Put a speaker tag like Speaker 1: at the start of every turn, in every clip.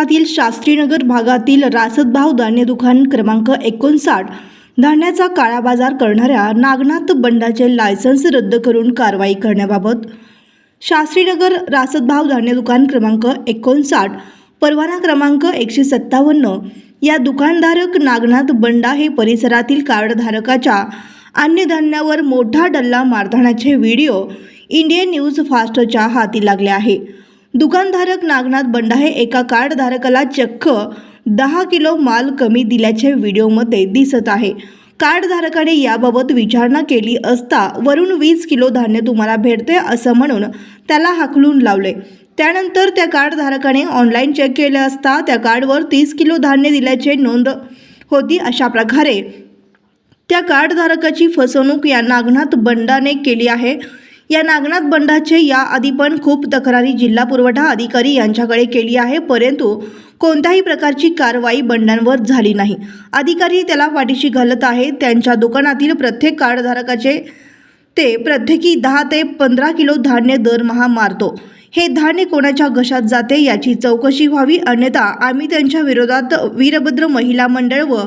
Speaker 1: परिसरातील शास्त्रीनगर भागातील रासतभाव धान्य दुकान क्रमांक 59 धान्याचा काळा बाजार करणाऱ्या नागनाथ बंडाचे लायसन्स रद्द करून कारवाई करण्याबाबत शास्त्रीनगर रासतभाव धान्य दुकान क्रमांक 59 परवाना क्रमांक 157 या दुकानधारक नागनाथ बंडा हे परिसरातील कार्डधारकाच्या अन्य धान्यावर मोठा डल्ला मारतानाचे व्हिडिओ इंडियन न्यूज फास्टच्या हाती लागले आहे। दुकानधारक नागनाथ बंडा हे एका कार्डधारकाला चक्क 10 किलो माल कमी दिल्याचे व्हिडिओमध्ये दिसत आहे। कार्डधारकाने याबाबत विचारणा केली असता वरून 20 किलो धान्य तुम्हाला भेटते असं म्हणून त्याला हाकलून लावले। त्यानंतर त्या कार्डधारकाने ऑनलाईन चेक केले असता त्या कार्डवर 30 किलो धान्य दिल्याचे नोंद होती। अशा प्रकारे त्या कार्डधारकाची फसवणूक या नागनाथ बंडाने केली आहे। या नागनाथ बंडाचे याआधी पण खूप तक्रारी जिल्हा पुरवठा अधिकारी यांच्याकडे केली आहे, परंतु कोणत्याही प्रकारची कारवाई बंडांवर झाली नाही। अधिकारी त्याला पाठीशी घालत आहेत। त्यांच्या दुकानातील प्रत्येक कार्डधारकाचे ते प्रत्येकी 10 ते 15 किलो धान्य दरमहा मारतो। हे धान्य कोणाच्या घशात जाते याची चौकशी व्हावी, अन्यथा आम्ही त्यांच्या विरोधात वीरभद्र महिला मंडळ व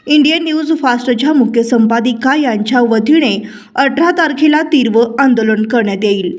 Speaker 1: इंडियन न्यूज फास्टच्या मुख्य संपादिका यांच्या वतीने 18 तारखेला तीव्र आंदोलन करण्यात येईल।